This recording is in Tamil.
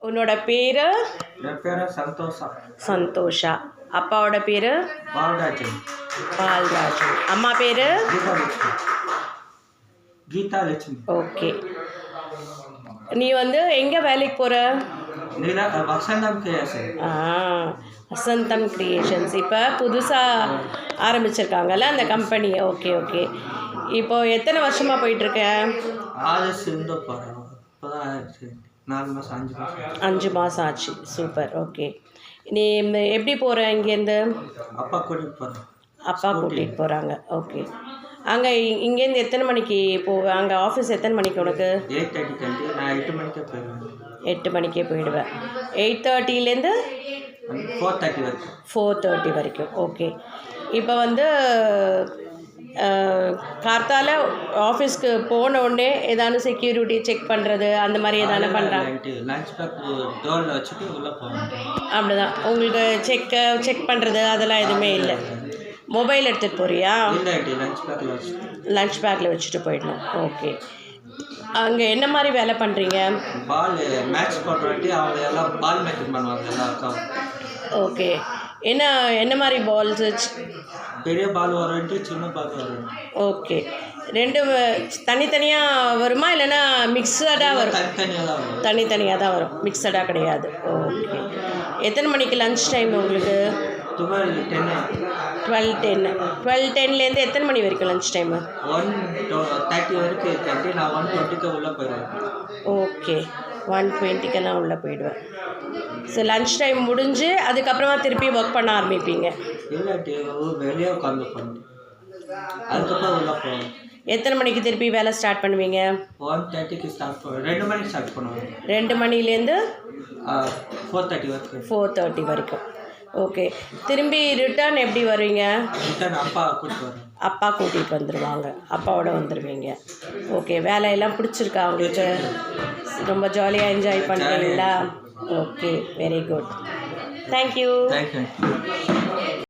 உன்னோட பேரு? என் பேரு சந்தோஷா. சந்தோஷா. அப்பாவோட பேரு? பால்ராஜன். பால்ராஜன். அம்மா பேரு? கீதா லட்சுமி. ஓகே. நீ எங்கே வேலைக்கு போகிற? வசந்தம் கிரியேஷன். வசந்தம் கிரியேஷன்ஸ் இப்போ புதுசாக ஆரம்பிச்சிருக்காங்கல்ல அந்த கம்பெனி. Okay okay. இப்போது எத்தனை வருஷமாக போயிட்டுருக்க? 4 மாதம் 5 மாதம். 5 மாதம் ஆச்சு. சூப்பர். ஓகே. நீ எப்படி போகிற இங்கேருந்து? அப்பா கூட்டிகிட்டு போகிறேன். அப்பா கூட்டிகிட்டு போகிறாங்க. ஓகே. அங்கே இங்கேருந்து எத்தனை மணிக்கு போவேன்? அங்கே ஆஃபீஸ் எத்தனை மணிக்கு உனக்கு? 8:30. நான் 8 மணிக்கே போயிடுவேன். 8 மணிக்கே போயிடுவேன். 8:30லேருந்து 4:30 வரைக்கும். 4:30 வரைக்கும். ஓகே. இப்போ கார்த்தால ஆஃபீஸ்க்கு போன உடனே ஏதாவது செக்யூரிட்டி செக் பண்ணுறது அந்த மாதிரி ஏதாவது பண்ணுறாங்க? லஞ்ச் பேக் டோரில் வச்சுட்டு உள்ளே போகணும். அப்படிதான். உங்களுக்கு செக் பண்ணுறது அதெல்லாம் எதுவுமே இல்லை. மொபைல் எடுத்துகிட்டு போகிறியா? லஞ்ச் பேக்கில் வச்சுட்டு போயிடணும். ஓகே. அங்கே என்ன மாதிரி வேலை பண்ணுறீங்க? பால் மேட்ச் பண்ணுறாட்டி அவங்க எல்லாம் பால் மேக்கிங் பண்ணுவாங்க எல்லா அக்காவும். ஓகே. என்ன மாதிரி பால்ஸு? பெரிய பால் வரும், சின்ன பால் வரும். ஓகே. 2 தனித்தனியாக வருமா இல்லைன்னா மிக்சடாக வரும்? தனித்தனியாக தான் வரும். தனித்தனியாக தான் வரும், மிக்சடாக கிடையாது. ஓகே. எத்தனை மணிக்கு லன்ச் டைம் உங்களுக்கு? 12:10லேருந்து எத்தனை மணி வரைக்கும் லன்ச் டைமு? 1:30 வரைக்கும் இருக்காட்டி நான் 1:20க்கு உள்ளே போயிடுவேன். ஓகே. 1:20க்கெல்லாம் உள்ளே போயிடுவேன். ஸோ லன்ச் டைம் முடிஞ்சு அதுக்கப்புறமா திருப்பி ஒர்க் பண்ண ஆரம்பிப்பீங்க? இல்லாட்டி வெளியே உட்காந்து பண்ணு, அதுக்கப்புறம் உள்ளே போவேன். எத்தனை மணிக்கு திருப்பி வேலை ஸ்டார்ட் பண்ணுவீங்க? 1:30க்கு ஸ்டார்ட் பண்ணுவேன். 2 மணிக்கு ஸ்டார்ட் பண்ணுவேன். 2 மணிலேருந்து 4:30 வரைக்கும். 4:30 வரைக்கும். ஓகே. திரும்பி ரிட்டர்ன் எப்படி வருவீங்க? ரிட்டர்ன் அப்பா கூட்டிட்டு வருவேன். அப்பா கூட்டிகிட்டு வந்துடுவாங்க. அப்பாவோட வந்துடுவீங்க. ஓகே. வேலையெல்லாம் பிடிச்சிருக்கா உங்களுக்கு? ரொம்ப ஜாலியாக என்ஜாய் பண்ணுறீங்களா? Okay, very good. தேங்க்யூ.